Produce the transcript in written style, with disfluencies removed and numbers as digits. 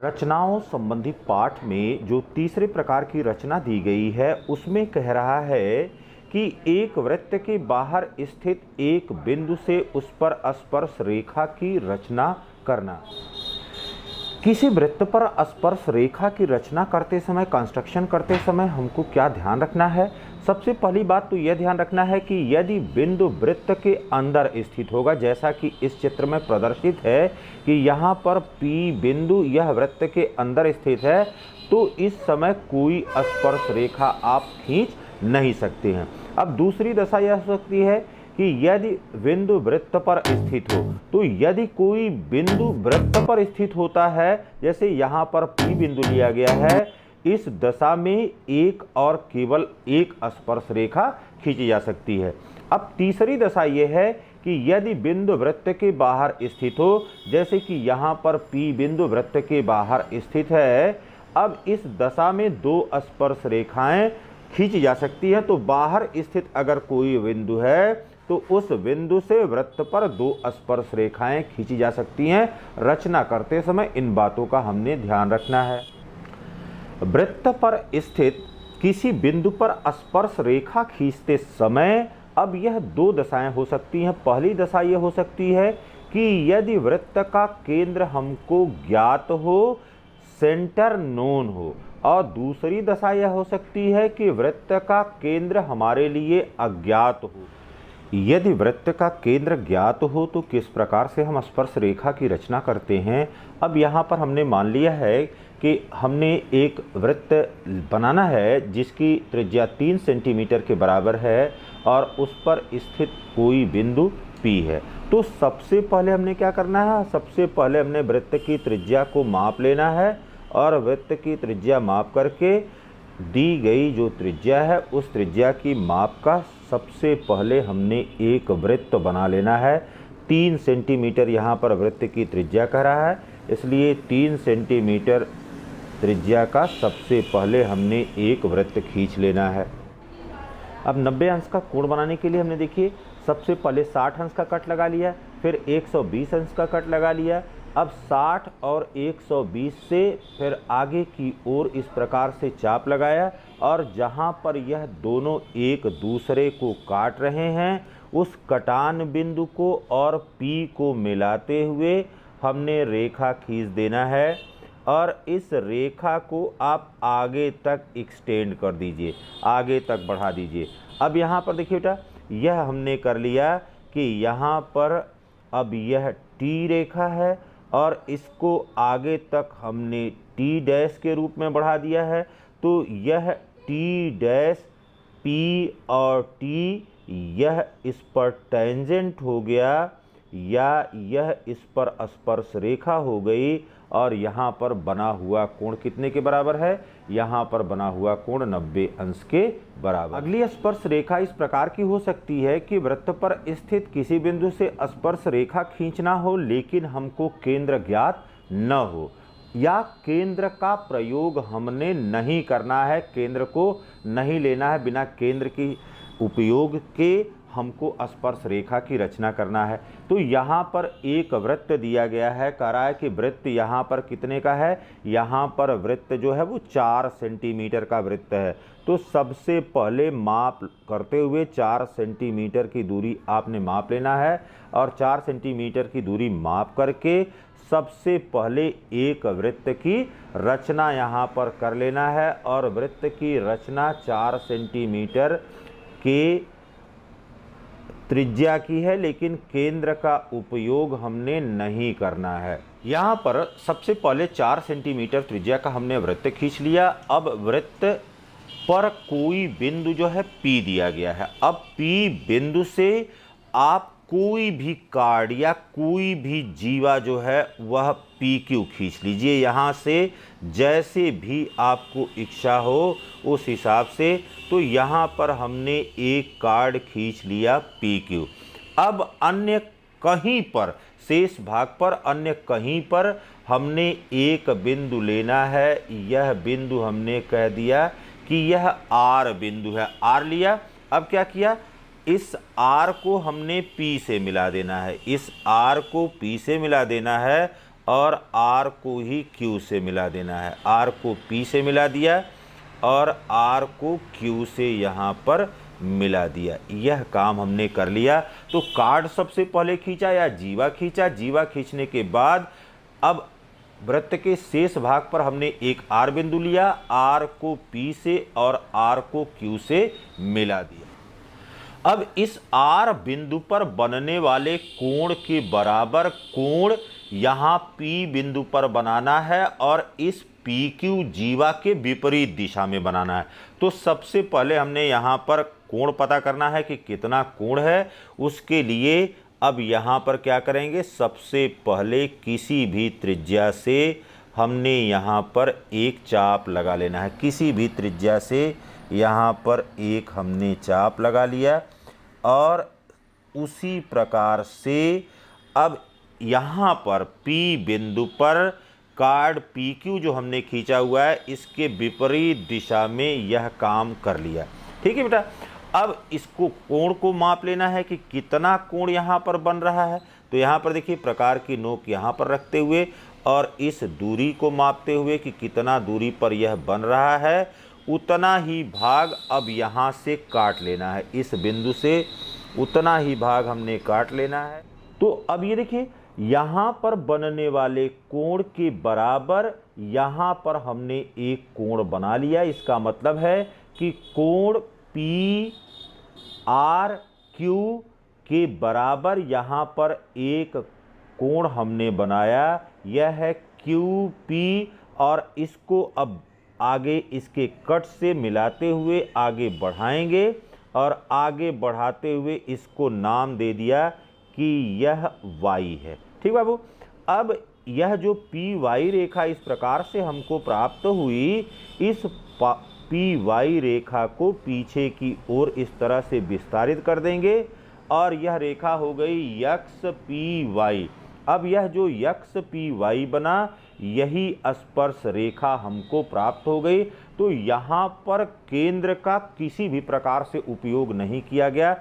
रचनाओं संबंधी पाठ में जो तीसरे प्रकार की रचना दी गई है उसमें कह रहा है कि एक वृत्त के बाहर स्थित एक बिंदु से उस पर स्पर्श रेखा की रचना करना। किसी वृत्त पर स्पर्श रेखा की रचना करते समय, कंस्ट्रक्शन करते समय हमको क्या ध्यान रखना है? सबसे पहली बात तो यह ध्यान रखना है कि यदि बिंदु वृत्त के अंदर स्थित होगा, जैसा कि इस चित्र में प्रदर्शित है कि यहाँ पर P बिंदु यह वृत्त के अंदर स्थित है, तो इस समय कोई स्पर्श रेखा आप खींच नहीं सकते हैं। अब दूसरी दशा यह हो सकती है कि यदि बिंदु वृत्त पर स्थित हो, तो यदि कोई बिंदु वृत्त पर स्थित होता है, जैसे यहाँ पर P बिंदु लिया गया है, इस दशा में एक और केवल एक स्पर्श रेखा खींची जा सकती है। अब तीसरी दशा यह है कि यदि बिंदु वृत्त के बाहर स्थित हो, जैसे कि यहाँ पर P बिंदु वृत्त के बाहर स्थित है, अब इस दशा में दो स्पर्श रेखाएं खींची जा सकती है। तो बाहर स्थित अगर कोई बिंदु है तो उस बिंदु से वृत्त पर दो स्पर्श रेखाएं खींची जा सकती हैं। रचना करते समय इन बातों का हमने ध्यान रखना है। वृत्त पर स्थित किसी बिंदु पर स्पर्श रेखा खींचते समय अब यह दो दशाएं हो सकती हैं। पहली दशा यह हो सकती है कि यदि वृत्त का केंद्र हमको ज्ञात हो, सेंटर नोन हो, और दूसरी दशा यह हो सकती है कि वृत्त का केंद्र हमारे लिए अज्ञात हो। यदि वृत्त का केंद्र ज्ञात हो तो किस प्रकार से हम स्पर्श रेखा की रचना करते हैं? अब यहाँ पर हमने मान लिया है कि हमने एक वृत्त बनाना है जिसकी त्रिज्या 3 सेंटीमीटर के बराबर है और उस पर स्थित कोई बिंदु P है। तो सबसे पहले हमने क्या करना है? सबसे पहले हमने वृत्त की त्रिज्या को माप लेना है और वृत्त की त्रिज्या माप करके दी गई जो त्रिज्या है उस त्रिज्या की माप का सबसे पहले हमने एक वृत्त बना लेना है। 3 सेंटीमीटर यहाँ पर वृत्त की त्रिज्या कह रहा है, इसलिए 3 सेंटीमीटर त्रिज्या का सबसे पहले हमने एक वृत्त खींच लेना है। अब 90 अंश का कोण बनाने के लिए हमने देखिए सबसे पहले 60 अंश का कट लगा लिया, फिर 120 अंश का कट लगा लिया। अब 60 और 120 से फिर आगे की ओर इस प्रकार से चाप लगाया और जहाँ पर यह दोनों एक दूसरे को काट रहे हैं उस कटान बिंदु को और P को मिलाते हुए हमने रेखा खींच देना है और इस रेखा को आप आगे तक एक्सटेंड कर दीजिए, आगे तक बढ़ा दीजिए। अब यहाँ पर देखिए बेटा, यह हमने कर लिया कि यहाँ पर अब यह T रेखा है और इसको आगे तक हमने T डैश के रूप में बढ़ा दिया है। तो यह T डैश P और T यह इस पर टेंजेंट हो गया या यह इस पर स्पर्श रेखा हो गई और यहाँ पर बना हुआ कोण कितने के बराबर है? यहाँ पर बना हुआ कोण 90 अंश के बराबर। अगली स्पर्श रेखा इस प्रकार की हो सकती है कि वृत्त पर स्थित किसी बिंदु से स्पर्श रेखा खींचना हो लेकिन हमको केंद्र ज्ञात न हो, या केंद्र का प्रयोग हमने नहीं करना है, केंद्र को नहीं लेना है, बिना केंद्र की उपयोग के हमको स्पर्श रेखा की रचना करना है। तो यहाँ पर एक वृत्त दिया गया है, कह रहा है कि वृत्त यहाँ पर कितने का है? यहाँ पर वृत्त जो है वो 4 सेंटीमीटर का वृत्त है। तो सबसे पहले माप करते हुए 4 सेंटीमीटर की दूरी आपने माप लेना है और 4 सेंटीमीटर की दूरी माप करके सबसे पहले एक वृत्त की रचना यहाँ पर कर लेना है और वृत्त की रचना 4 सेंटीमीटर के त्रिज्या की है, लेकिन केंद्र का उपयोग हमने नहीं करना है। यहाँ पर सबसे पहले 4 सेंटीमीटर त्रिज्या का हमने वृत्त खींच लिया। अब वृत्त पर कोई बिंदु जो है P दिया गया है। अब P बिंदु से आप कोई भी कार्ड या कोई भी जीवा जो है वह PQ खींच लीजिए। यहाँ से जैसे भी आपको इच्छा हो उस हिसाब से। तो यहाँ पर हमने एक कार्ड खींच लिया PQ। अब अन्य कहीं पर, शेष भाग पर अन्य कहीं पर हमने एक बिंदु लेना है। यह बिंदु हमने कह दिया कि यह R बिंदु है, R लिया। अब क्या किया? इस R को हमने P से मिला देना है, इस R को P से मिला देना है और R को ही Q से मिला देना है। R को P से मिला दिया और R को Q से यहाँ पर मिला दिया। यह काम हमने कर लिया। तो कार्ड सबसे पहले खींचा या जीवा खींचा। जीवा खींचने के बाद अब वृत्त के शेष भाग पर हमने एक R बिंदु लिया, R को P से और R को Q से मिला दिया। अब इस R बिंदु पर बनने वाले कोण के बराबर कोण यहाँ P बिंदु पर बनाना है और इस PQ जीवा के विपरीत दिशा में बनाना है। तो सबसे पहले हमने यहाँ पर कोण पता करना है कि कितना कोण है। उसके लिए अब यहाँ पर क्या करेंगे, सबसे पहले किसी भी त्रिज्या से हमने यहाँ पर एक चाप लगा लेना है। किसी भी त्रिज्या से यहाँ पर एक हमने चाप लगा लिया और उसी प्रकार से अब यहाँ पर P बिंदु पर कार्ड PQ जो हमने खींचा हुआ है इसके विपरीत दिशा में यह काम कर लिया। ठीक है बेटा। अब इसको कोण को माप लेना है कि कितना कोण यहाँ पर बन रहा है। तो यहाँ पर देखिए प्रकार की नोक यहाँ पर रखते हुए और इस दूरी को मापते हुए कि कितना दूरी पर यह बन रहा है, उतना ही भाग अब यहाँ से काट लेना है। इस बिंदु से उतना ही भाग हमने काट लेना है। तो अब ये देखिए यहाँ पर बनने वाले कोण के बराबर यहाँ पर हमने एक कोण बना लिया। इसका मतलब है कि कोण PRQ के बराबर यहाँ पर एक कोण हमने बनाया। यह है QP और इसको अब आगे इसके कट से मिलाते हुए आगे बढ़ाएंगे और आगे बढ़ाते हुए इसको नाम दे दिया कि यह Y है। ठीक बाबू। अब यह जो PY रेखा इस प्रकार से हमको प्राप्त हुई, इस PY रेखा को पीछे की ओर इस तरह से विस्तारित कर देंगे और यह रेखा हो गई XPY। अब यह जो XPY बना, यही स्पर्श रेखा हमको प्राप्त हो गई। तो यहाँ पर केंद्र का किसी भी प्रकार से उपयोग नहीं किया गया।